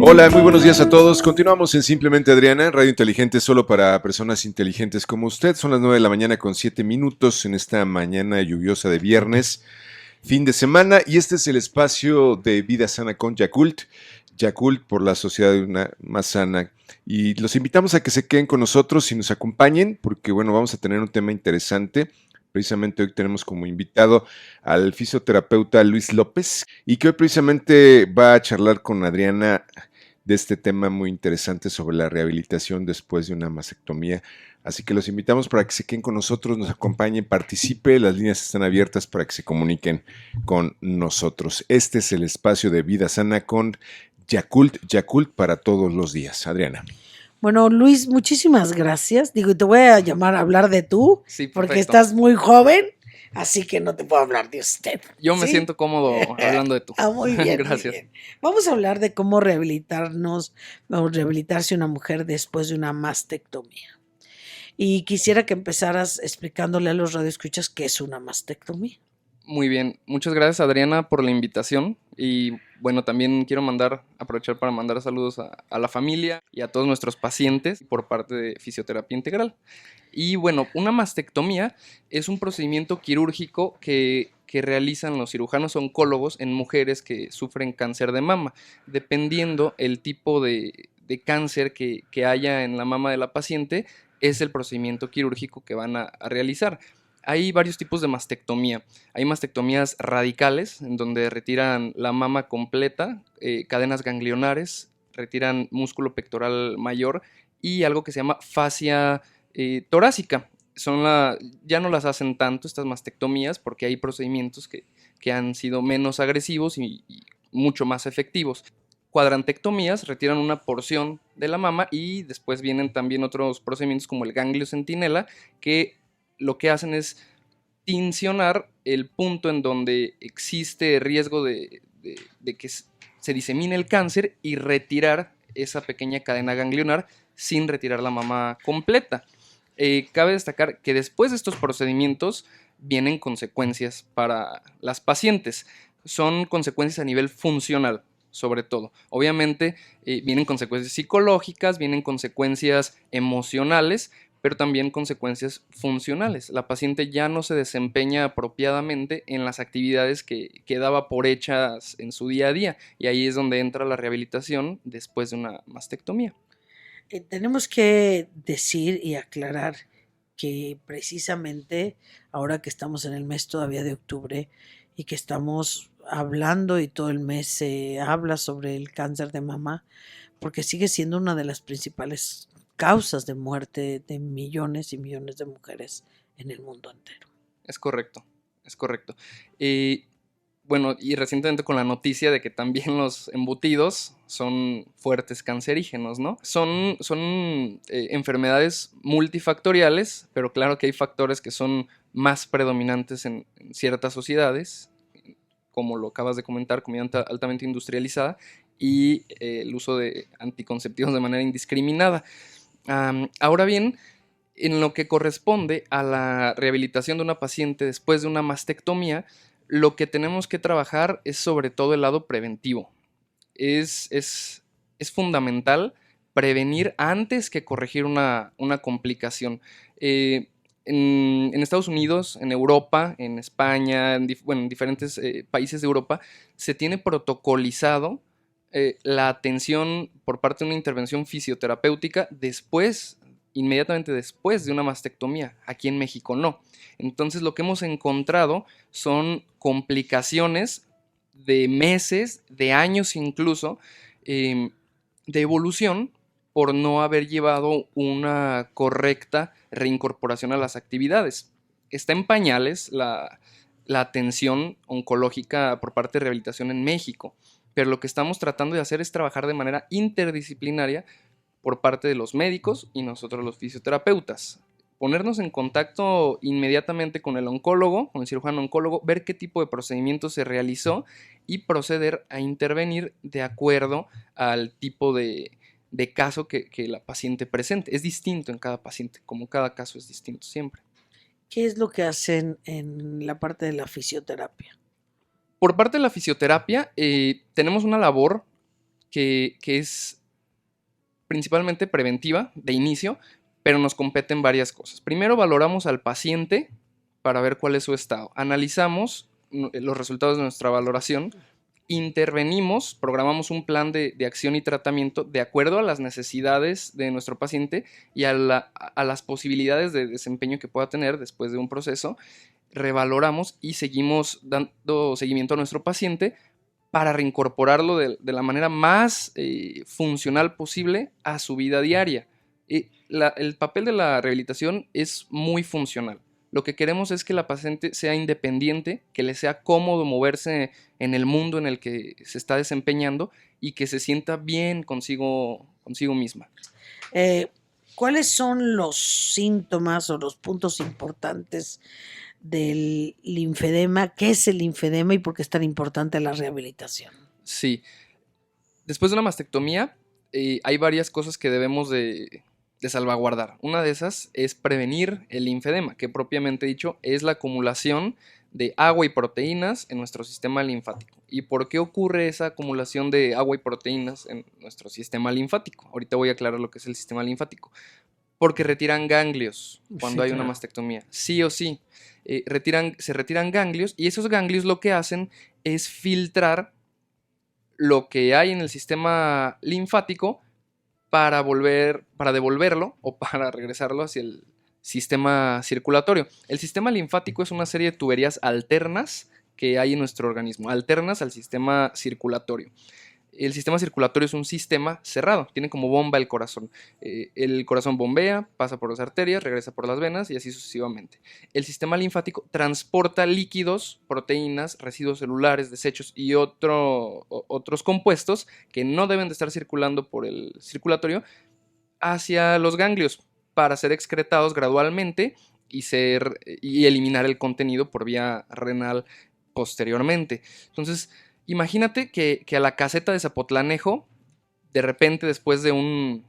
Hola, muy buenos días a todos. Continuamos en Simplemente Adriana, radio inteligente solo para personas inteligentes como usted. Son las 9 de la mañana con 7 minutos en esta mañana lluviosa de viernes, fin de semana, y este es el espacio de Vida Sana con Yakult. Yakult por la sociedad de una más sana. Y los invitamos a que se queden con nosotros y nos acompañen, porque bueno, vamos a tener un tema interesante. Precisamente hoy tenemos como invitado al fisioterapeuta Luis López y que hoy precisamente va a charlar con Adriana de este tema muy interesante sobre la rehabilitación después de una mastectomía. Así que los invitamos para que se queden con nosotros, nos acompañen, participe, las líneas están abiertas para que se comuniquen con nosotros. Este es el espacio de Vida Sana con Yakult, Yakult para todos los días. Adriana. Bueno, Luis, muchísimas gracias. Digo, te voy a llamar a hablar de tú, Sí, porque perfecto. estás muy joven, así que no te puedo hablar de usted. Yo me ¿sí? siento cómodo hablando de tú. Muy bien, Gracias. muy bien. Vamos a hablar de cómo rehabilitarnos o rehabilitarse una mujer después de una mastectomía. Y quisiera que empezaras explicándole a los radioescuchas qué es una mastectomía. Muy bien, muchas gracias Adriana por la invitación y bueno, también quiero aprovechar para mandar saludos a la familia y a todos nuestros pacientes por parte de Fisioterapia Integral. Y bueno, una mastectomía es un procedimiento quirúrgico que realizan los cirujanos oncólogos en mujeres que sufren cáncer de mama, dependiendo el tipo de cáncer que haya en la mama de la paciente, es el procedimiento quirúrgico que van a realizar. Hay varios tipos de mastectomía. Hay mastectomías radicales, en donde retiran la mama completa, cadenas ganglionares, retiran músculo pectoral mayor y algo que se llama fascia torácica. Ya no las hacen tanto estas mastectomías porque hay procedimientos que han sido menos agresivos y mucho más efectivos. Cuadrantectomías retiran una porción de la mama y después vienen también otros procedimientos como el ganglio centinela, que lo que hacen es tincionar el punto en donde existe riesgo de que se disemine el cáncer y retirar esa pequeña cadena ganglionar sin retirar la mama completa. Cabe destacar que después de estos procedimientos vienen consecuencias para las pacientes. Son consecuencias a nivel funcional, sobre todo. Obviamente vienen consecuencias psicológicas, vienen consecuencias emocionales, pero también consecuencias funcionales. La paciente ya no se desempeña apropiadamente en las actividades que daba por hechas en su día a día, y ahí es donde entra la rehabilitación después de una mastectomía. Tenemos que decir y aclarar que precisamente ahora que estamos en el mes todavía de octubre y que estamos hablando y todo el mes se habla sobre el cáncer de mama, porque sigue siendo una de las principales causas de muerte de millones y millones de mujeres en el mundo entero. Es correcto, es correcto. Bueno, y recientemente con la noticia de que también los embutidos son fuertes cancerígenos, ¿no? Son enfermedades multifactoriales, pero claro que hay factores que son más predominantes en ciertas sociedades, como lo acabas de comentar, comida altamente industrializada y el uso de anticonceptivos de manera indiscriminada. Ahora bien, en lo que corresponde a la rehabilitación de una paciente después de una mastectomía, lo que tenemos que trabajar es sobre todo el lado preventivo. Es fundamental prevenir antes que corregir una complicación. En Estados Unidos, en Europa, en España, en diferentes países de Europa, se tiene protocolizado la atención por parte de una intervención fisioterapéutica inmediatamente después de una mastectomía. Aquí en México no. Entonces lo que hemos encontrado son complicaciones de meses, de años incluso, de evolución por no haber llevado una correcta reincorporación a las actividades. Está en pañales la atención oncológica por parte de rehabilitación en México, pero lo que estamos tratando de hacer es trabajar de manera interdisciplinaria por parte de los médicos y nosotros los fisioterapeutas. Ponernos en contacto inmediatamente con el oncólogo, con el cirujano oncólogo, ver qué tipo de procedimiento se realizó y proceder a intervenir de acuerdo al tipo de caso que la paciente presente. Es distinto en cada paciente, como cada caso es distinto siempre. ¿Qué es lo que hacen en la parte de la fisioterapia? Por parte de la fisioterapia, tenemos una labor que es principalmente preventiva de inicio, pero nos competen varias cosas. Primero valoramos al paciente para ver cuál es su estado. Analizamos los resultados de nuestra valoración, intervenimos, programamos un plan de acción y tratamiento de acuerdo a las necesidades de nuestro paciente y a las posibilidades de desempeño que pueda tener después de un proceso. Revaloramos y seguimos dando seguimiento a nuestro paciente para reincorporarlo de la manera más funcional posible a su vida diaria. El papel de la rehabilitación es muy funcional. Lo que queremos es que la paciente sea independiente, que le sea cómodo moverse en el mundo en el que se está desempeñando y que se sienta bien consigo misma. ¿Cuáles son los síntomas o los puntos importantes del linfedema? ¿Qué es el linfedema y por qué es tan importante la rehabilitación? Sí. Después de una mastectomía, hay varias cosas que debemos de salvaguardar. Una de esas es prevenir el linfedema, que propiamente dicho es la acumulación de agua y proteínas en nuestro sistema linfático. ¿Y por qué ocurre esa acumulación de agua y proteínas en nuestro sistema linfático? Ahorita voy a aclarar lo que es el sistema linfático. Porque retiran ganglios cuando hay una mastectomía. Sí o sí. Se retiran ganglios y esos ganglios lo que hacen es filtrar lo que hay en el sistema linfático para devolverlo o para regresarlo hacia el sistema circulatorio. El sistema linfático es una serie de tuberías alternas que hay en nuestro organismo, alternas al sistema circulatorio. El sistema circulatorio es un sistema cerrado, tiene como bomba el corazón. El corazón bombea, pasa por las arterias, regresa por las venas y así sucesivamente. El sistema linfático transporta líquidos, proteínas, residuos celulares, desechos y otros compuestos que no deben de estar circulando por el circulatorio hacia los ganglios para ser excretados gradualmente y eliminar el contenido por vía renal posteriormente. Entonces, imagínate que a la caseta de Zapotlanejo, de repente después de un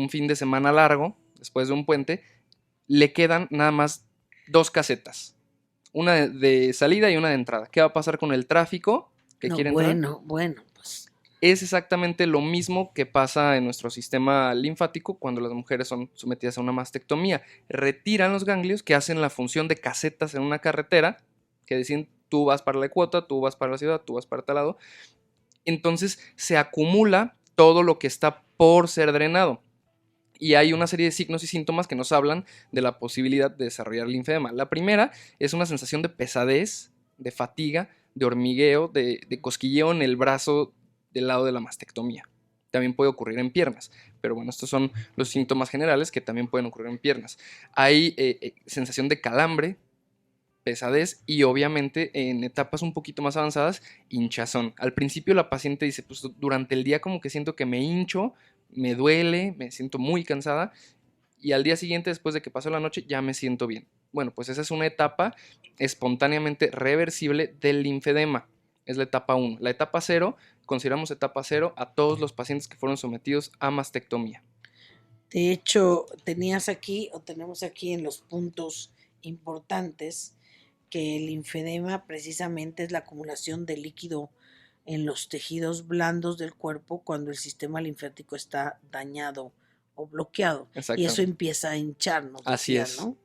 fin de semana largo, después de un puente, le quedan nada más 2 casetas. Una de salida y una de entrada. ¿Qué va a pasar con el tráfico que quiere entrar? Bueno, pues. Es exactamente lo mismo que pasa en nuestro sistema linfático cuando las mujeres son sometidas a una mastectomía. Retiran los ganglios que hacen la función de casetas en una carretera, que deciden tú vas para la cuota, tú vas para la ciudad, tú vas para tal lado. Entonces se acumula todo lo que está por ser drenado. Y hay una serie de signos y síntomas que nos hablan de la posibilidad de desarrollar linfedema. La primera es una sensación de pesadez, de fatiga, de hormigueo, de cosquilleo en el brazo del lado de la mastectomía. También puede ocurrir en piernas, pero bueno, estos son los síntomas generales que también pueden ocurrir en piernas. Hay sensación de calambre, pesadez y obviamente en etapas un poquito más avanzadas, hinchazón. Al principio la paciente dice, pues durante el día como que siento que me hincho, me duele, me siento muy cansada y al día siguiente, después de que pasó la noche, ya me siento bien. Bueno, pues esa es una etapa espontáneamente reversible del linfedema. Es la etapa 1. La etapa 0, consideramos etapa 0 a todos los pacientes que fueron sometidos a mastectomía. De hecho, tenemos aquí en los puntos importantes que el linfedema precisamente es la acumulación de líquido en los tejidos blandos del cuerpo cuando el sistema linfático está dañado o bloqueado. Y eso empieza a hincharnos. Así es. ¿No?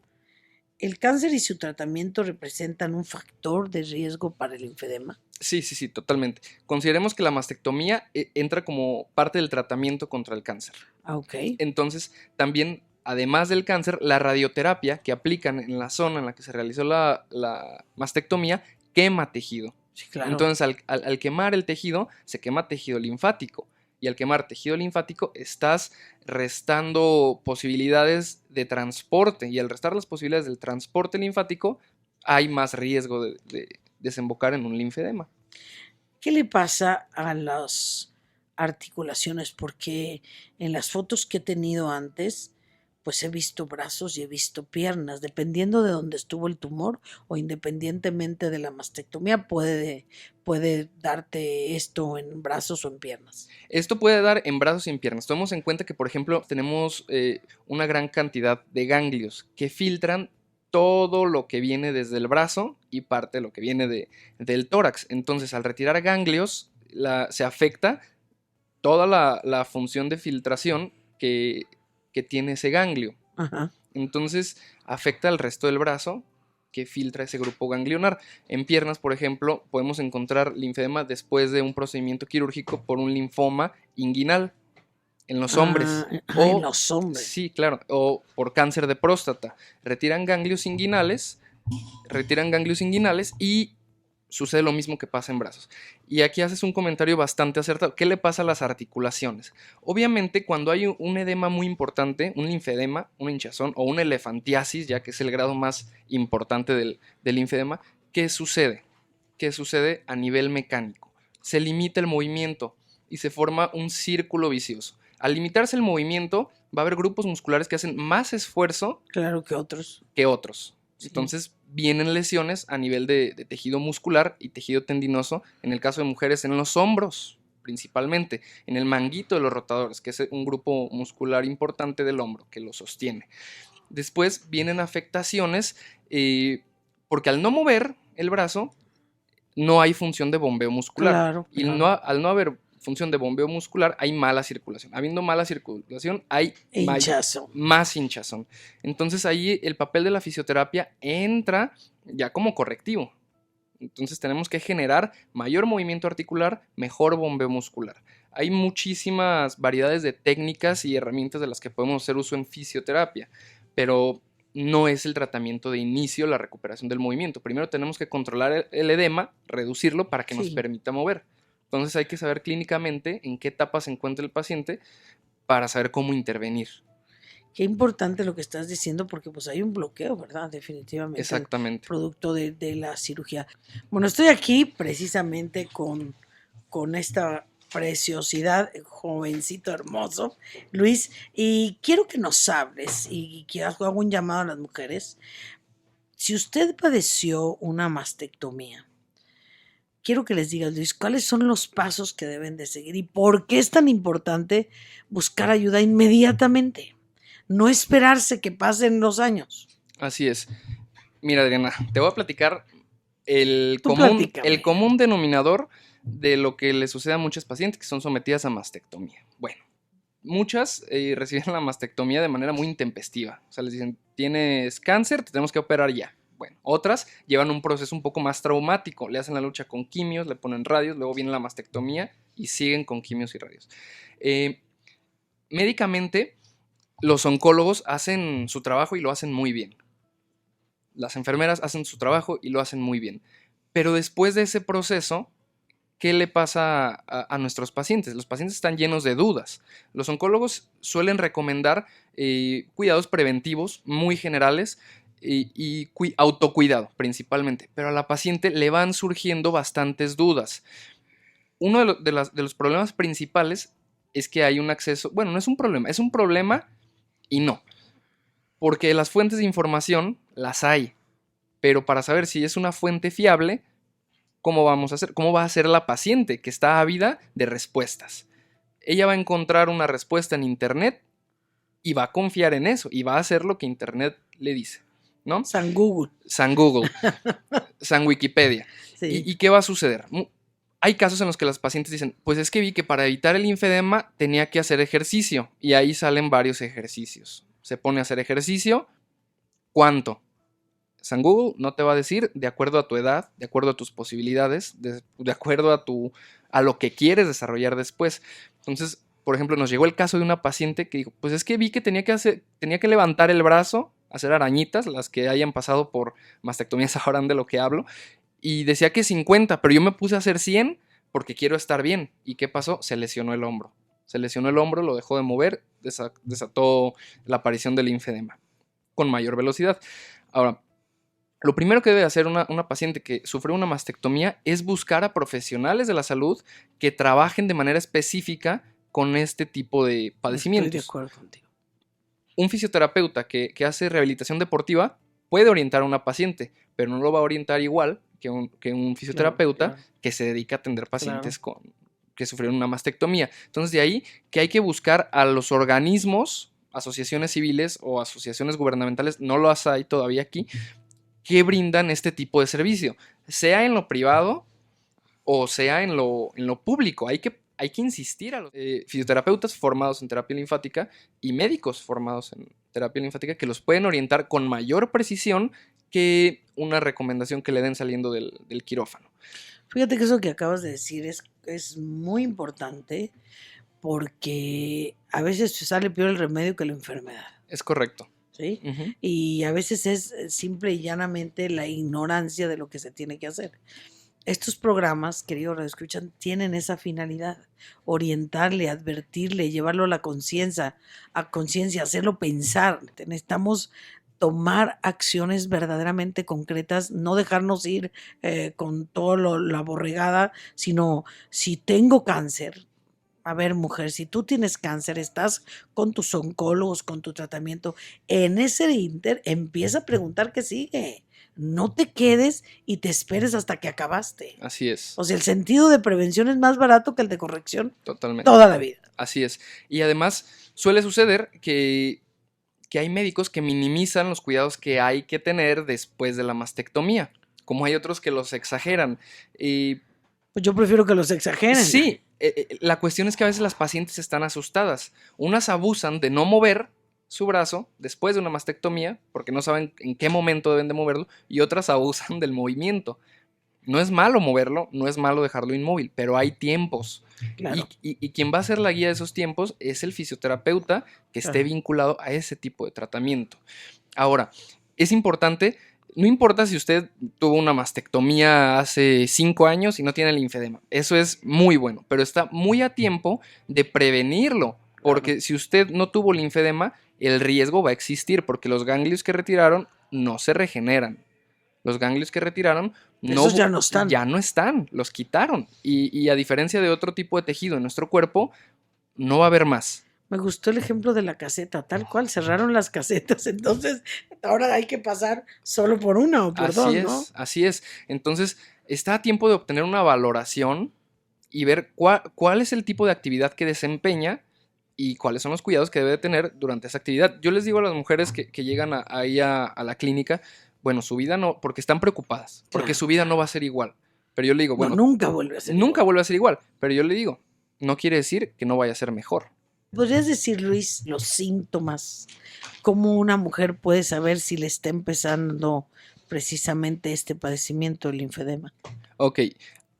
¿El cáncer y su tratamiento representan un factor de riesgo para el linfedema? Sí, totalmente. Consideremos que la mastectomía entra como parte del tratamiento contra el cáncer. Ok. Entonces, también, además del cáncer, la radioterapia que aplican en la zona en la que se realizó la mastectomía quema tejido. Sí, claro. Entonces, al quemar el tejido, se quema tejido linfático. Y al quemar tejido linfático, estás restando posibilidades de transporte. Y al restar las posibilidades del transporte linfático, hay más riesgo de desembocar en un linfedema. ¿Qué le pasa a las articulaciones? Porque en las fotos que he tenido antes, pues he visto brazos y he visto piernas, dependiendo de dónde estuvo el tumor o independientemente de la mastectomía, puede darte esto en brazos o en piernas. Esto puede dar en brazos y en piernas. Tomemos en cuenta que, por ejemplo, tenemos una gran cantidad de ganglios que filtran todo lo que viene desde el brazo y parte de lo que viene del tórax. Entonces, al retirar ganglios, se afecta toda la función de filtración que tiene ese ganglio. Ajá. Entonces afecta al resto del brazo que filtra ese grupo ganglionar. En piernas, por ejemplo, podemos encontrar linfedema después de un procedimiento quirúrgico por un linfoma inguinal en los hombres. En los hombres. Sí, claro. O por cáncer de próstata. Retiran ganglios inguinales y sucede lo mismo que pasa en brazos. Y aquí haces un comentario bastante acertado. ¿Qué le pasa a las articulaciones? Obviamente, cuando hay un edema muy importante, un linfedema, una hinchazón o una elefantiasis, ya que es el grado más importante del linfedema, ¿qué sucede? ¿Qué sucede a nivel mecánico? Se limita el movimiento y se forma un círculo vicioso. Al limitarse el movimiento, va a haber grupos musculares que hacen más esfuerzo Claro que otros. Sí. Entonces vienen lesiones a nivel de tejido muscular y tejido tendinoso, en el caso de mujeres en los hombros principalmente, en el manguito de los rotadores, que es un grupo muscular importante del hombro que lo sostiene. Después vienen afectaciones porque al no mover el brazo no hay función de bombeo muscular. Claro. Y al no haber función de bombeo muscular hay mala circulación. Habiendo mala circulación hay más hinchazón. Entonces ahí el papel de la fisioterapia entra ya como correctivo. Entonces tenemos que generar mayor movimiento articular, mejor bombeo muscular. Hay muchísimas variedades de técnicas y herramientas de las que podemos hacer uso en fisioterapia, pero no es el tratamiento de inicio la recuperación del movimiento. Primero tenemos que controlar el edema, reducirlo para que nos permita mover. Entonces hay que saber clínicamente en qué etapa se encuentra el paciente para saber cómo intervenir. Qué importante lo que estás diciendo porque pues hay un bloqueo, ¿verdad? Definitivamente. Exactamente. Producto de la cirugía. Bueno, estoy aquí precisamente con esta preciosidad, jovencito hermoso, Luis, y quiero que nos hables y que hago un llamado a las mujeres. Si usted padeció una mastectomía, quiero que les digas, Luis, cuáles son los pasos que deben de seguir y por qué es tan importante buscar ayuda inmediatamente, no esperarse que pasen los años. Así es. Mira, Adriana, te voy a platicar el común denominador de lo que le sucede a muchas pacientes que son sometidas a mastectomía. Bueno, muchas reciben la mastectomía de manera muy intempestiva. O sea, les dicen, tienes cáncer, te tenemos que operar ya. Bueno, otras llevan un proceso un poco más traumático. Le hacen la lucha con quimios, le ponen radios, luego viene la mastectomía y siguen con quimios y radios. Médicamente, los oncólogos hacen su trabajo y lo hacen muy bien. Las enfermeras hacen su trabajo y lo hacen muy bien. Pero después de ese proceso, ¿qué le pasa a nuestros pacientes? Los pacientes están llenos de dudas. Los oncólogos suelen recomendar cuidados preventivos muy generales y autocuidado principalmente, pero a la paciente le van surgiendo bastantes dudas. Uno de los problemas principales es que hay un acceso, bueno, no es un problema y no, porque las fuentes de información las hay, pero para saber si es una fuente fiable, ¿cómo vamos a hacer? ¿Cómo va a ser la paciente que está ávida de respuestas? Ella va a encontrar una respuesta en internet y va a confiar en eso y va a hacer lo que internet le dice, ¿no? San Google, San Wikipedia. sí. ¿Y qué va a suceder? Hay casos en los que las pacientes dicen, pues es que vi que para evitar el linfedema tenía que hacer ejercicio y ahí salen varios ejercicios. Se pone a hacer ejercicio, ¿cuánto? San Google no te va a decir de acuerdo a tu edad, de acuerdo a tus posibilidades, de acuerdo a lo que quieres desarrollar después. Entonces, por ejemplo, nos llegó el caso de una paciente que dijo, pues es que vi que tenía que levantar el brazo, hacer arañitas, las que hayan pasado por mastectomía sabrán de lo que hablo, y decía que 50, pero yo me puse a hacer 100 porque quiero estar bien. ¿Y qué pasó? Se lesionó el hombro. Lo dejó de mover, desató la aparición del linfedema con mayor velocidad. Ahora, lo primero que debe hacer una paciente que sufrió una mastectomía es buscar a profesionales de la salud que trabajen de manera específica con este tipo de padecimientos. Estoy de acuerdo contigo. Un fisioterapeuta que hace rehabilitación deportiva puede orientar a una paciente, pero no lo va a orientar igual que un fisioterapeuta claro. que se dedica a atender pacientes que sufrieron una mastectomía. Entonces, de ahí que hay que buscar a los organismos, asociaciones civiles o asociaciones gubernamentales, no las hay todavía aquí, que brindan este tipo de servicio, sea en lo privado o sea en lo público. Hay que hay que insistir a los fisioterapeutas formados en terapia linfática y médicos formados en terapia linfática que los pueden orientar con mayor precisión que una recomendación que le den saliendo del quirófano. Fíjate que eso que acabas de decir es muy importante porque a veces te sale peor el remedio que la enfermedad, Es correcto. ¿sí? Ujú. Y a veces es simple y llanamente la ignorancia de lo que se tiene que hacer. Estos programas, queridos radioescuchan, tienen esa finalidad, orientarle, advertirle, llevarlo a la conciencia, hacerlo pensar. Necesitamos tomar acciones verdaderamente concretas, no dejarnos ir con todo la borregada, sino si tengo cáncer. A ver, mujer, si tú tienes cáncer, estás con tus oncólogos, con tu tratamiento, en ese inter empieza a preguntar qué sigue. No te quedes y te esperes hasta que acabaste. Así es, O sea, el sentido de prevención es más barato que el de corrección totalmente. toda la vida. Así es. Y además suele suceder que hay médicos que minimizan los cuidados que hay que tener después de la mastectomía, como hay otros que los exageran. Pues yo prefiero que los exageren. Sí, la cuestión es que a veces las pacientes están asustadas. Unas abusan de no mover su brazo después de una mastectomía porque no saben en qué momento deben de moverlo, y otras abusan del movimiento. No es malo moverlo, no es malo dejarlo inmóvil, pero hay tiempos. Claro. Y quien va a ser la guía de esos tiempos es el fisioterapeuta que esté Claro. vinculado a ese tipo de tratamiento. Ahora, es importante, no importa si usted tuvo una mastectomía hace 5 años y no tiene linfedema, eso es muy bueno, pero está muy a tiempo de prevenirlo, porque si usted no tuvo linfedema, el riesgo va a existir, porque los ganglios que retiraron no se regeneran. Los ganglios que retiraron Esos ya no están. Ya no están, los quitaron. Y a diferencia de otro tipo de tejido en nuestro cuerpo, no va a haber más. Me gustó el ejemplo de la caseta, tal cual, cerraron las casetas, entonces ahora hay que pasar solo por una o por dos, ¿no? Así es. Entonces, está a tiempo de obtener una valoración y ver cuál es el tipo de actividad que desempeña y cuáles son los cuidados que debe tener durante esa actividad. Yo les digo a las mujeres que llegan ahí a la clínica, bueno, su vida no, porque están preocupadas, porque Claro. su vida no va a ser igual. Pero yo le digo, bueno, No, nunca vuelve a ser nunca igual. vuelve a ser igual. Pero yo le digo, no quiere decir que no vaya a ser mejor. ¿Podrías decir, Luis, los síntomas? ¿Cómo una mujer puede saber si le está empezando precisamente este padecimiento del linfedema? Ok,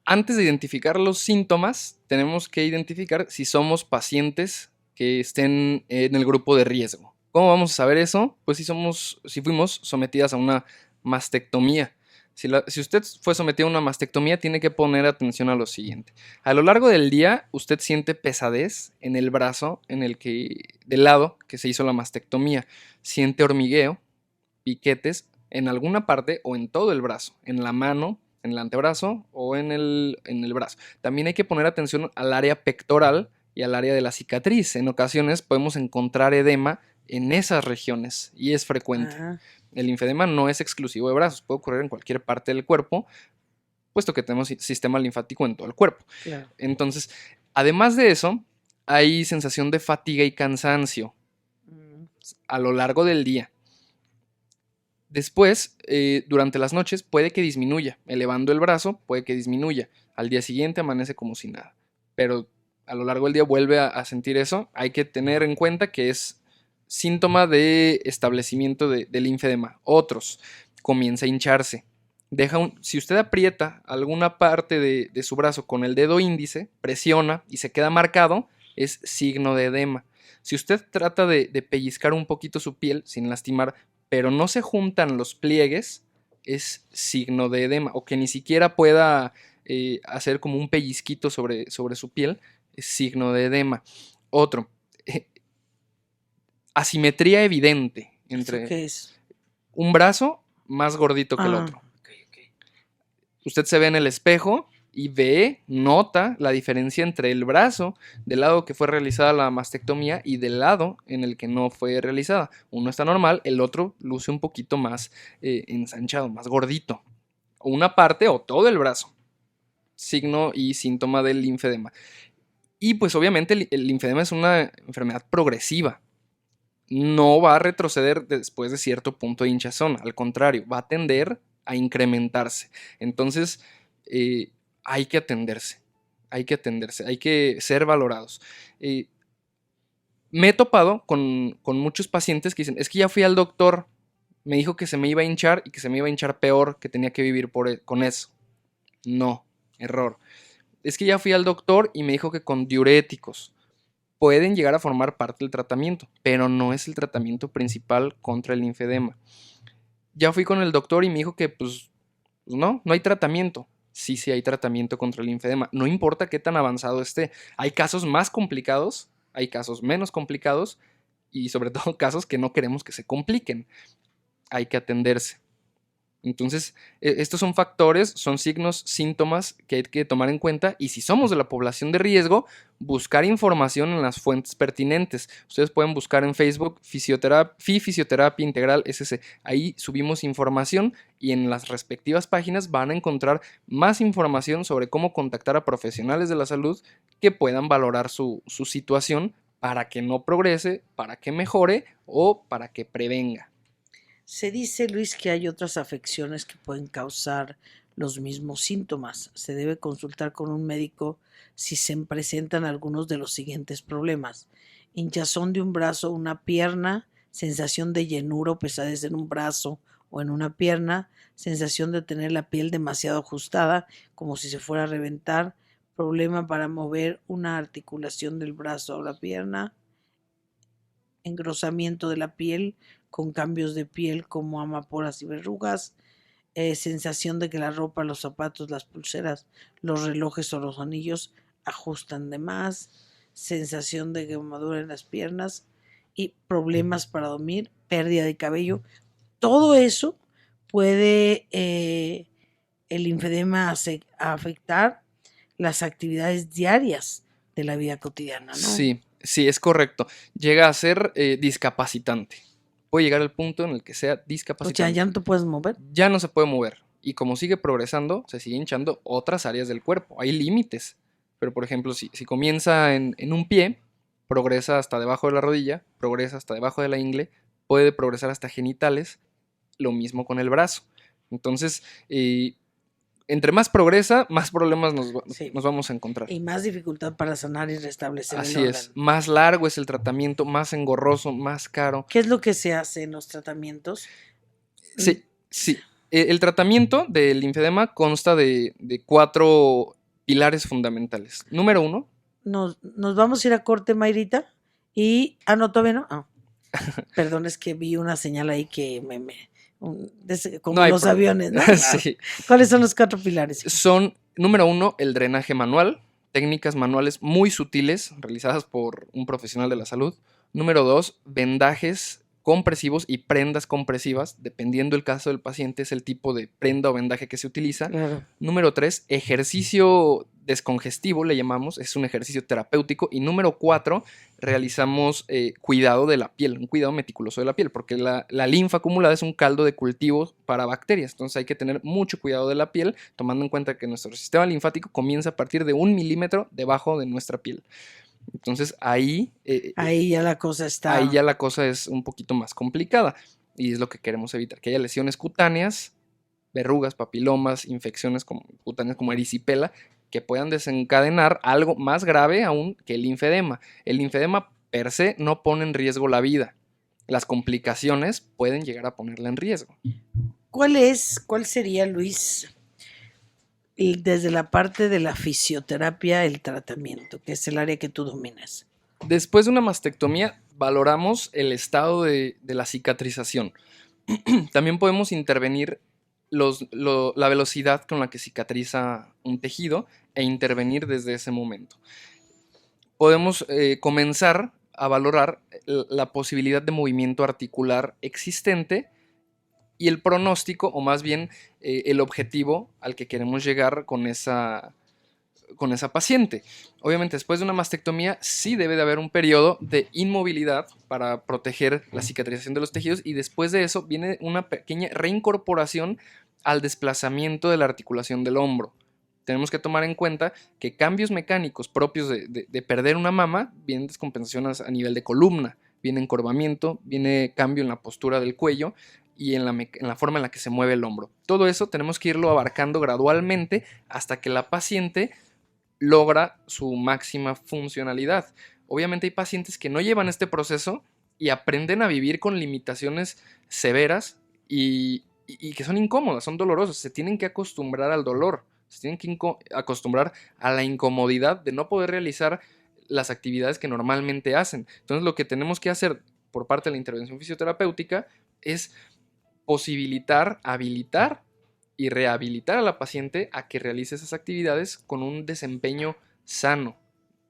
antes de identificar los síntomas, tenemos que identificar si somos pacientes que estén en el grupo de riesgo. ¿Cómo vamos a saber eso? Pues si fuimos sometidas a una mastectomía. Si usted fue sometido a una mastectomía, tiene que poner atención a lo siguiente. A lo largo del día, usted siente pesadez en el brazo del lado que se hizo la mastectomía. Siente hormigueo, piquetes en alguna parte o en todo el brazo, en la mano, en el antebrazo o en el brazo. También hay que poner atención al área pectoral y al área de la cicatriz. En ocasiones podemos encontrar edema en esas regiones y es frecuente. Ah, El linfedema no es exclusivo de brazos, puede ocurrir en cualquier parte del cuerpo, puesto que tenemos sistema linfático en todo el cuerpo. claro. Entonces, además de eso, hay sensación de fatiga y cansancio a lo largo del día. Después, durante las noches, puede que disminuya. Elevando el brazo, puede que disminuya. Al día siguiente amanece como si nada. Pero a lo largo del día vuelve a sentir eso. Hay que tener en cuenta que es síntoma de establecimiento del linfedema. Otros, comienza a hincharse. Si usted aprieta alguna parte de su brazo con el dedo índice, presiona y se queda marcado, es signo de edema. Si usted trata de pellizcar un poquito su piel sin lastimar, pero no se juntan los pliegues, es signo de edema. O que ni siquiera pueda hacer como un pellizquito sobre su piel, es signo de edema. Otro, asimetría evidente ¿Eso entre qué es? un brazo más gordito que el otro. Usted se ve en el espejo y nota la diferencia entre el brazo del lado que fue realizada la mastectomía y del lado en el que no fue realizada. Uno está normal, el otro luce un poquito más ensanchado, más gordito. Una parte o todo el brazo. Signo y síntoma del linfedema. Y pues obviamente el linfedema es una enfermedad progresiva. No va a retroceder después de cierto punto de hinchazón. Al contrario, va a tender a incrementarse. Entonces, hay que atenderse. hay que atenderse, hay que ser valorados. Me he topado con muchos pacientes que dicen, es que ya fui al doctor, me dijo que se me iba a hinchar y que se me iba a hinchar peor, que tenía que vivir con eso. No, error. Es que ya fui al doctor y me dijo que con diuréticos pueden llegar a formar parte del tratamiento, pero no es el tratamiento principal contra el linfedema. Ya fui con el doctor y me dijo que pues no hay tratamiento. Sí hay tratamiento contra el linfedema. No importa qué tan avanzado esté. Hay casos más complicados, hay casos menos complicados y sobre todo casos que no queremos que se compliquen. Hay que atenderse. Entonces, estos son factores, son signos, síntomas que hay que tomar en cuenta y si somos de la población de riesgo, buscar información en las fuentes pertinentes. Ustedes pueden buscar en Facebook Fisioterapia Integral SC. Ahí subimos información y en las respectivas páginas van a encontrar más información sobre cómo contactar a profesionales de la salud que puedan valorar su situación para que no progrese, para que mejore o para que prevenga. Se dice, Luis, que hay otras afecciones que pueden causar los mismos síntomas. Se debe consultar con un médico si se presentan algunos de los siguientes problemas: hinchazón de un brazo o una pierna, sensación de llenura o pesadez en un brazo o en una pierna, sensación de tener la piel demasiado ajustada, como si se fuera a reventar, problema para mover una articulación del brazo o la pierna, engrosamiento de la piel con cambios de piel como amapolas y verrugas, sensación de que la ropa, los zapatos, las pulseras, los relojes o los anillos ajustan de más, sensación de quemadura en las piernas y problemas para dormir, pérdida de cabello. Todo eso puede el linfedema afectar las actividades diarias de la vida cotidiana, ¿no? Sí, es correcto. Llega a ser discapacitante. Puede llegar al punto en el que sea discapacitante. O sea, ya no te puedes mover. Ya no se puede mover. Y como sigue progresando, se sigue hinchando otras áreas del cuerpo. Hay límites. Pero, por ejemplo, si comienza en un pie, progresa hasta debajo de la rodilla, progresa hasta debajo de la ingle, puede progresar hasta genitales. Lo mismo con el brazo. Entonces, entre más progresa, más problemas nos vamos a encontrar. Y más dificultad para sanar y restablecer Así el órgano. es. Más largo es el tratamiento, más engorroso, más caro. ¿Qué es lo que se hace en los tratamientos? Sí. El tratamiento del linfedema consta de 4 pilares fundamentales. Número 1. Nos vamos a ir a corte, Mayrita. Y. No, todavía no. Perdón, es que vi una señal ahí que como no los aviones, ¿no? Sí. ¿Cuáles son los 4 pilares? Son, número 1, el drenaje manual, técnicas manuales muy sutiles realizadas por un profesional de la salud. Número 2, vendajes compresivos y prendas compresivas, dependiendo el caso del paciente, es el tipo de prenda o vendaje que se utiliza. Claro. Número 3, ejercicio descongestivo, le llamamos, es un ejercicio terapéutico. Y número 4, realizamos cuidado de la piel, un cuidado meticuloso de la piel, porque la linfa acumulada es un caldo de cultivo para bacterias, entonces hay que tener mucho cuidado de la piel, tomando en cuenta que nuestro sistema linfático comienza a partir de 1 milímetro debajo de nuestra piel. Entonces ahí ya la cosa está. Ahí ya la cosa es un poquito más complicada y es lo que queremos evitar, que haya lesiones cutáneas, verrugas, papilomas, infecciones cutáneas como erisipela, que puedan desencadenar algo más grave aún que el linfedema. El linfedema per se no pone en riesgo la vida. Las complicaciones pueden llegar a ponerla en riesgo. ¿Cuál sería, Luis, desde la parte de la fisioterapia, el tratamiento, que es el área que tú dominas? Después de una mastectomía, valoramos el estado de la cicatrización. También podemos intervenir la velocidad con la que cicatriza un tejido e intervenir desde ese momento. Podemos comenzar a valorar la posibilidad de movimiento articular existente y el pronóstico, o más bien el objetivo al que queremos llegar con esa paciente. Obviamente, después de una mastectomía sí debe de haber un periodo de inmovilidad para proteger la cicatrización de los tejidos y después de eso viene una pequeña reincorporación al desplazamiento de la articulación del hombro. Tenemos que tomar en cuenta que cambios mecánicos propios de perder una mama vienen descompensaciones a nivel de columna, viene encorvamiento, viene cambio en la postura del cuello y en la forma en la que se mueve el hombro. Todo eso tenemos que irlo abarcando gradualmente hasta que la paciente logra su máxima funcionalidad. Obviamente hay pacientes que no llevan este proceso y aprenden a vivir con limitaciones severas y que son incómodas, son dolorosas. Se tienen que acostumbrar al dolor, se tienen que acostumbrar a la incomodidad de no poder realizar las actividades que normalmente hacen. Entonces lo que tenemos que hacer por parte de la intervención fisioterapéutica es posibilitar, habilitar y rehabilitar a la paciente a que realice esas actividades con un desempeño sano,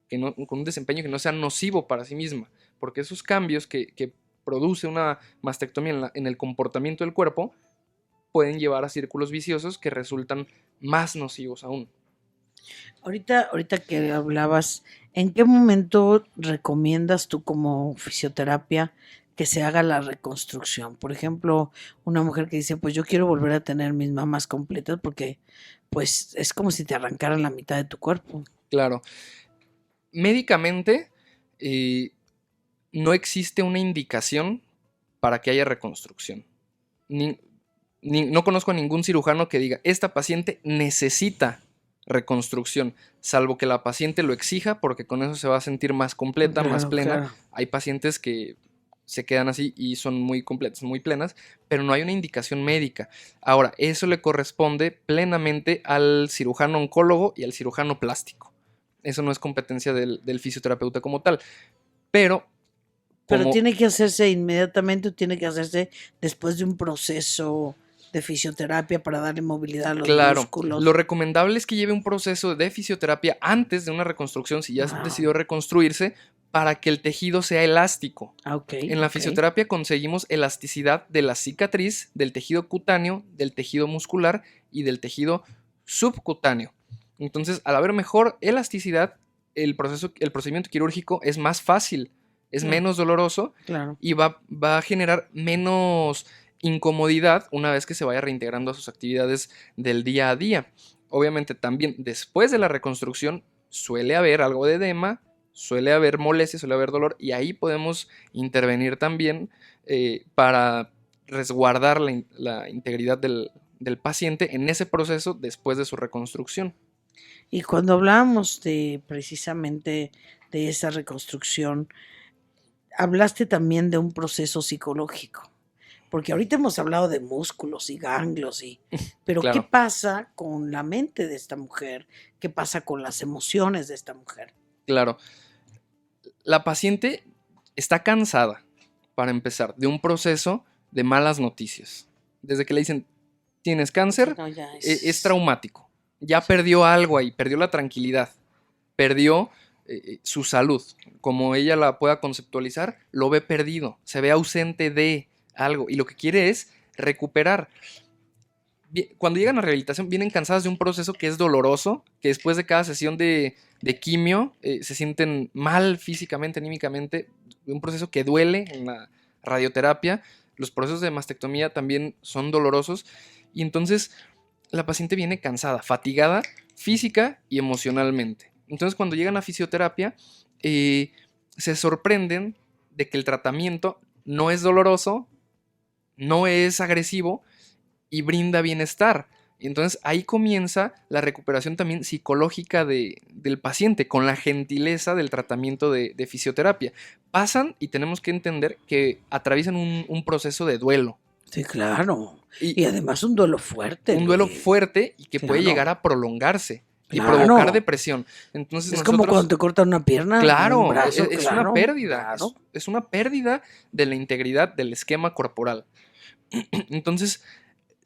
con un desempeño que no sea nocivo para sí misma, porque esos cambios que produce una mastectomía en el comportamiento del cuerpo pueden llevar a círculos viciosos que resultan más nocivos aún. Ahorita que hablabas, ¿en qué momento recomiendas tú como fisioterapia que se haga la reconstrucción? Por ejemplo, una mujer que dice, pues yo quiero volver a tener mis mamas completas porque pues es como si te arrancaran la mitad de tu cuerpo. Claro, médicamente no existe una indicación para que haya reconstrucción. No conozco a ningún cirujano que diga, esta paciente necesita reconstrucción, salvo que la paciente lo exija porque con eso se va a sentir más completa, más plena. Claro. Hay pacientes que se quedan así y son muy completas, muy plenas, pero no hay una indicación médica. Ahora, eso le corresponde plenamente al cirujano oncólogo y al cirujano plástico. Eso no es competencia del fisioterapeuta como tal. Pero ¿Tiene que hacerse inmediatamente o tiene que hacerse después de un proceso de fisioterapia para darle movilidad a los músculos? Lo recomendable es que lleve un proceso de fisioterapia antes de una reconstrucción, si ya decidió reconstruirse, para que el tejido sea elástico. En la fisioterapia conseguimos elasticidad de la cicatriz, del tejido cutáneo, del tejido muscular y del tejido subcutáneo. Entonces, al haber mejor elasticidad, el procedimiento quirúrgico es más fácil, es menos doloroso y va a generar menos incomodidad una vez que se vaya reintegrando a sus actividades del día a día. Obviamente también después de la reconstrucción suele haber algo de edema, suele haber molestia, suele haber dolor y ahí podemos intervenir también para resguardar la integridad del paciente en ese proceso después de su reconstrucción. Y cuando hablábamos precisamente de esa reconstrucción, hablaste también de un proceso psicológico, porque ahorita hemos hablado de músculos y ganglios, pero Claro. ¿qué pasa con la mente de esta mujer? ¿Qué pasa con las emociones de esta mujer? Claro. La paciente está cansada, para empezar, de un proceso de malas noticias. Desde que le dicen, tienes cáncer, No, ya es traumático. Ya perdió algo ahí, perdió la tranquilidad, perdió su salud. Como ella la pueda conceptualizar, lo ve perdido, se ve ausente de algo y lo que quiere es recuperar. Cuando llegan a rehabilitación vienen cansadas de un proceso que es doloroso, que después de cada sesión de quimio se sienten mal físicamente, anímicamente, un proceso que duele en la radioterapia. Los procesos de mastectomía también son dolorosos y entonces la paciente viene cansada, fatigada física y emocionalmente. Entonces cuando llegan a fisioterapia se sorprenden de que el tratamiento no es doloroso, no es agresivo y brinda bienestar. Y entonces ahí comienza la recuperación también psicológica del paciente con la gentileza del tratamiento de fisioterapia. Pasan y tenemos que entender que atraviesan un proceso de duelo. Sí, claro. Y además un duelo fuerte. Un duelo fuerte y que puede llegar a prolongarse y provocar depresión. Entonces es como cuando te cortan una pierna. Claro, un brazo, es una pérdida. Es una pérdida de la integridad del esquema corporal. Entonces,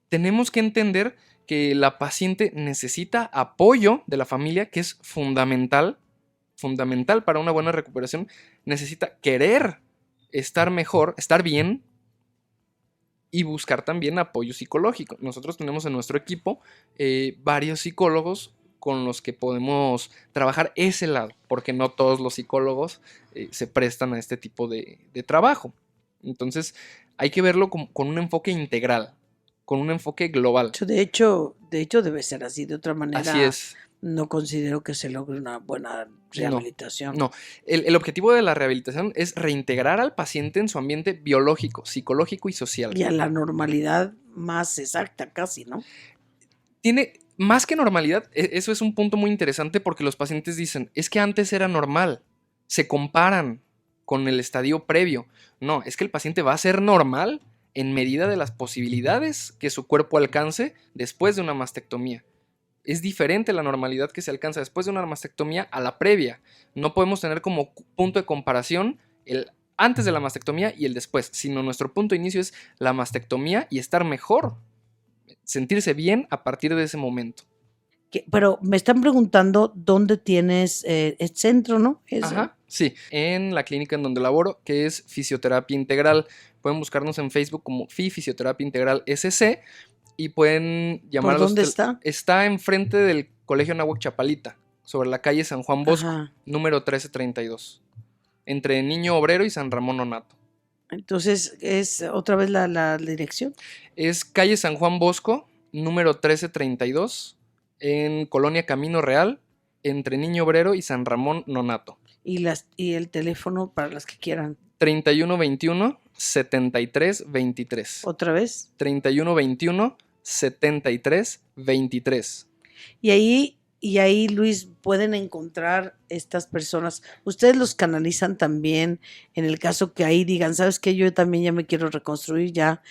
tenemos que entender que la paciente necesita apoyo de la familia, que es fundamental para una buena recuperación. Necesita querer estar mejor, estar bien y buscar también apoyo psicológico. Nosotros tenemos en nuestro equipo varios psicólogos con los que podemos trabajar ese lado, porque no todos los psicólogos se prestan a este tipo de trabajo. Entonces, hay que verlo con un enfoque integral, con un enfoque global. De hecho debe ser así. De otra manera, así es. No considero que se logre una buena rehabilitación. No. El objetivo de la rehabilitación es reintegrar al paciente en su ambiente biológico, psicológico y social. Y a la normalidad más exacta casi, ¿no? Más que normalidad, eso es un punto muy interesante porque los pacientes dicen, es que antes era normal, se comparan con el estadio previo. No, es que el paciente va a ser normal en medida de las posibilidades que su cuerpo alcance después de una mastectomía. Es diferente la normalidad que se alcanza después de una mastectomía a la previa. No podemos tener como punto de comparación el antes de la mastectomía y el después, sino nuestro punto de inicio es la mastectomía y estar mejor, sentirse bien a partir de ese momento. Pero me están preguntando dónde tienes el centro, ¿no? Ajá, sí, en la clínica en donde laboro, que es Fisioterapia Integral. Pueden buscarnos en Facebook como Fisioterapia Integral SC y pueden llamar ¿Por dónde está? Está enfrente del Colegio Nahuac Chapalita, sobre la calle San Juan Bosco, Ajá. número 1332, entre Niño Obrero y San Ramón Nonato. Entonces, ¿es otra vez la dirección? Es calle San Juan Bosco, número 1332, en Colonia Camino Real, entre Niño Obrero y San Ramón Nonato. Y el teléfono para las que quieran. 3121-7323. ¿Otra vez? 3121-7323. Y ahí, Luis, pueden encontrar estas personas. Ustedes los canalizan también en el caso que ahí digan, ¿sabes qué? Yo también ya me quiero reconstruir, ya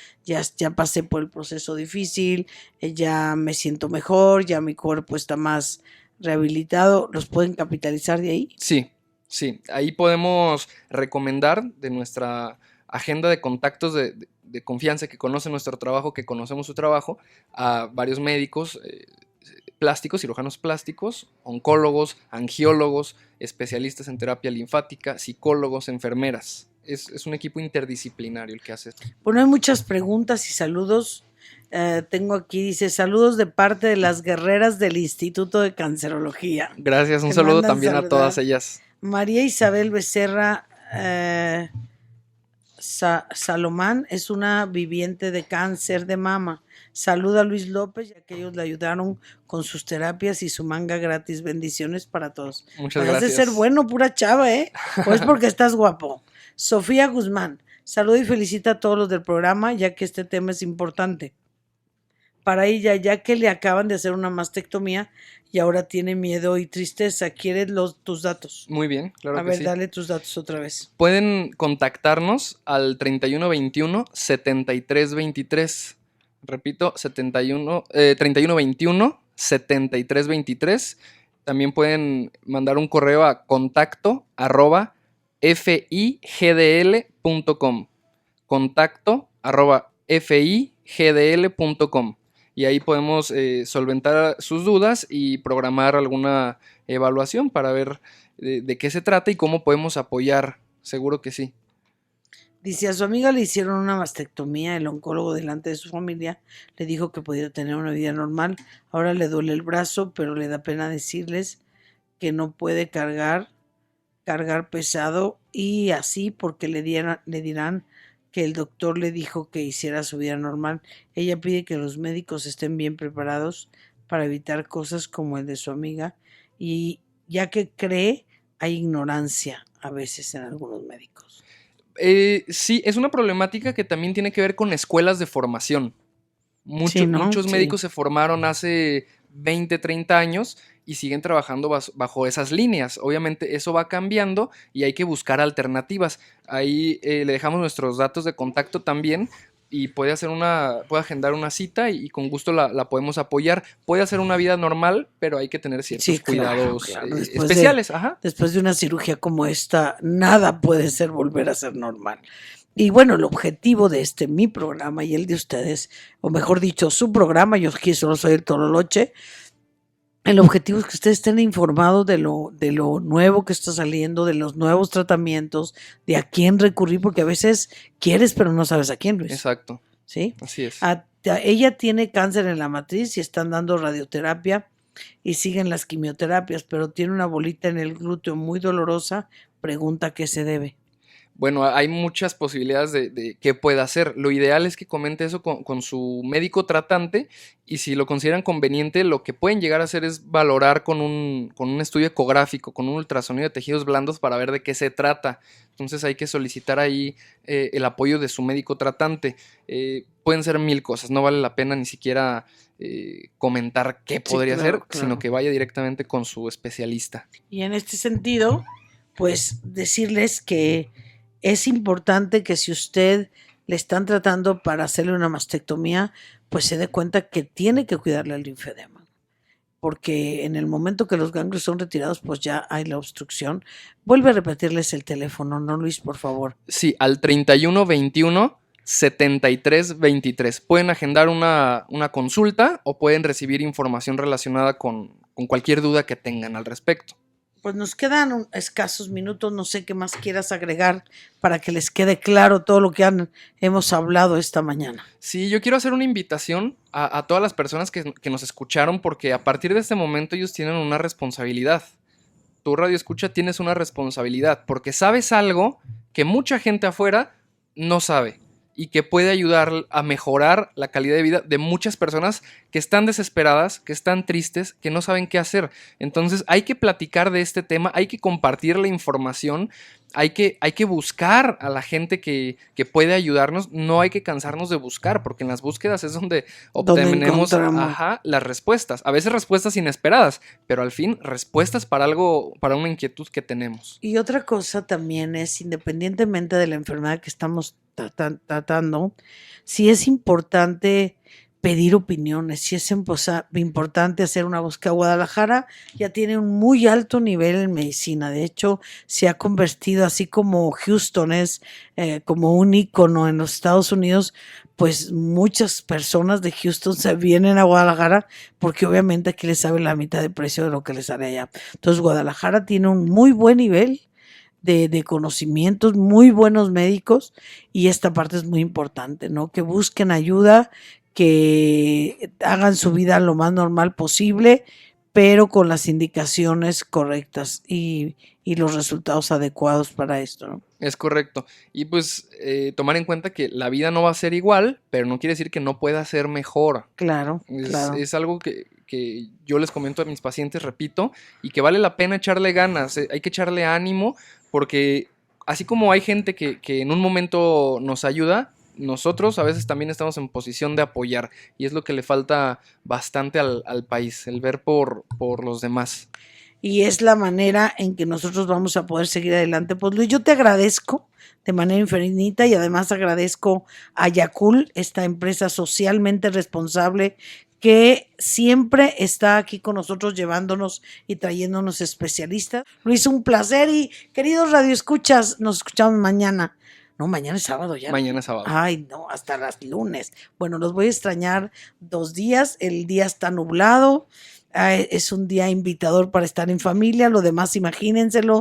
pasé por el proceso difícil, ya me siento mejor, ya mi cuerpo está más rehabilitado. ¿Los pueden capitalizar de ahí? Sí, sí. Ahí podemos recomendar de nuestra agenda de contactos de confianza que conocen nuestro trabajo, que conocemos su trabajo, a varios médicos plásticos, cirujanos plásticos, oncólogos, angiólogos, especialistas en terapia linfática, psicólogos, enfermeras. Es un equipo interdisciplinario el que hace esto. Bueno, hay muchas preguntas y saludos. Tengo aquí, dice, saludos de parte de las guerreras del Instituto de Cancerología. Gracias, un Te saludo mandan también a saludar. todas ellas. María Isabel Becerra Salomán es una viviente de cáncer de mama. Saluda a Luis López, ya que ellos le ayudaron con sus terapias y su manga gratis. Bendiciones para todos. Muchas Has gracias. de ser bueno, pura chava, ¿eh? O es porque estás guapo. Sofía Guzmán, saluda y felicita a todos los del programa, ya que este tema es importante. Para ella, ya que le acaban de hacer una mastectomía y ahora tiene miedo y tristeza, ¿quieres tus datos? Muy bien, claro A que ver, sí. dale tus datos otra vez. Pueden contactarnos al 3121-7323. Repito, 3121-7323. También pueden mandar un correo a contacto@figdl.com. Contacto@figdl.com. Y ahí podemos solventar sus dudas y programar alguna evaluación para ver de qué se trata y cómo podemos apoyar. Seguro que sí. Dice, a su amiga le hicieron una mastectomía, el oncólogo delante de su familia le dijo que podía tener una vida normal, ahora le duele el brazo, pero le da pena decirles que no puede cargar pesado y así porque le dirán que el doctor le dijo que hiciera su vida normal. Ella pide que los médicos estén bien preparados para evitar cosas como el de su amiga y ya que cree hay ignorancia a veces en algunos médicos. Sí, es una problemática que también tiene que ver con escuelas de formación. Muchos médicos se formaron hace 20, 30 años y siguen trabajando bajo esas líneas. Obviamente eso va cambiando y hay que buscar alternativas. Ahí le dejamos nuestros datos de contacto también y puede agendar una cita y con gusto la podemos apoyar. Puede hacer una vida normal, pero hay que tener ciertos cuidados especiales. Después de una cirugía como esta, nada puede volver a ser normal. Y bueno, el objetivo de mi programa y el de ustedes, o mejor dicho, su programa, yo aquí solo soy el Tololoche, el objetivo es que ustedes estén informados de lo nuevo que está saliendo, de los nuevos tratamientos, de a quién recurrir, porque a veces quieres, pero no sabes a quién, Luis. Exacto. ¿Sí? Así es. Ella tiene cáncer en la matriz y están dando radioterapia y siguen las quimioterapias, pero tiene una bolita en el glúteo muy dolorosa. Pregunta qué se debe. Bueno, hay muchas posibilidades de qué pueda hacer. Lo ideal es que comente eso con su médico tratante y si lo consideran conveniente, lo que pueden llegar a hacer es valorar con un estudio ecográfico, con un ultrasonido de tejidos blandos para ver de qué se trata. Entonces hay que solicitar ahí el apoyo de su médico tratante. Pueden ser 1000 cosas, no vale la pena ni siquiera comentar qué podría claro, ser, claro. sino que vaya directamente con su especialista. Y en este sentido, pues decirles que es importante que si usted le están tratando para hacerle una mastectomía, pues se dé cuenta que tiene que cuidarle el linfedema. Porque en el momento que los ganglios son retirados, pues ya hay la obstrucción. Vuelve a repetirles el teléfono, ¿no, Luis, por favor? Sí, al 3121 7323. Pueden agendar una consulta o pueden recibir información relacionada con cualquier duda que tengan al respecto. Pues nos quedan escasos minutos, no sé qué más quieras agregar para que les quede claro todo lo que hemos hablado esta mañana. Sí, yo quiero hacer una invitación a todas las personas que nos escucharon, porque a partir de este momento ellos tienen una responsabilidad. Tu radio escucha, tienes una responsabilidad, porque sabes algo que mucha gente afuera no sabe y que puede ayudar a mejorar la calidad de vida de muchas personas que están desesperadas, que están tristes, que no saben qué hacer. Entonces hay que platicar de este tema, hay que compartir la información, hay que buscar a la gente que puede ayudarnos, no hay que cansarnos de buscar, porque en las búsquedas es donde obtenemos las respuestas, a veces respuestas inesperadas, pero al fin respuestas para algo, para una inquietud que tenemos. Y otra cosa también es, independientemente de la enfermedad que estamos tratando, sí es importante pedir opiniones, sí es importante hacer una búsqueda. Guadalajara ya tiene un muy alto nivel en medicina, de hecho se ha convertido, así como Houston es como un ícono en los Estados Unidos, pues muchas personas de Houston se vienen a Guadalajara porque obviamente aquí les sabe la mitad de precio de lo que les sale allá. Entonces Guadalajara tiene un muy buen nivel de conocimientos, muy buenos médicos, y esta parte es muy importante, ¿no? Que busquen ayuda, que hagan su vida lo más normal posible, pero con las indicaciones correctas y los resultados adecuados para esto, ¿no? Es correcto. Y pues tomar en cuenta que la vida no va a ser igual, pero no quiere decir que no pueda ser mejor. Claro, claro. Es algo que yo les comento a mis pacientes, repito, y que vale la pena echarle ganas, hay que echarle ánimo, porque así como hay gente que en un momento nos ayuda, nosotros a veces también estamos en posición de apoyar, y es lo que le falta bastante al país, el ver por los demás. Y es la manera en que nosotros vamos a poder seguir adelante. Pues Luis, yo te agradezco de manera infinita, y además agradezco a Yakult, esta empresa socialmente responsable que siempre está aquí con nosotros, llevándonos y trayéndonos especialistas. Luis, un placer, y queridos radioescuchas, nos escuchamos mañana. No, mañana es sábado ya. Mañana es sábado. Ay, no, hasta las lunes. Bueno, los voy a extrañar 2 días. El día está nublado. Es un día invitador para estar en familia. Lo demás, imagínenselo.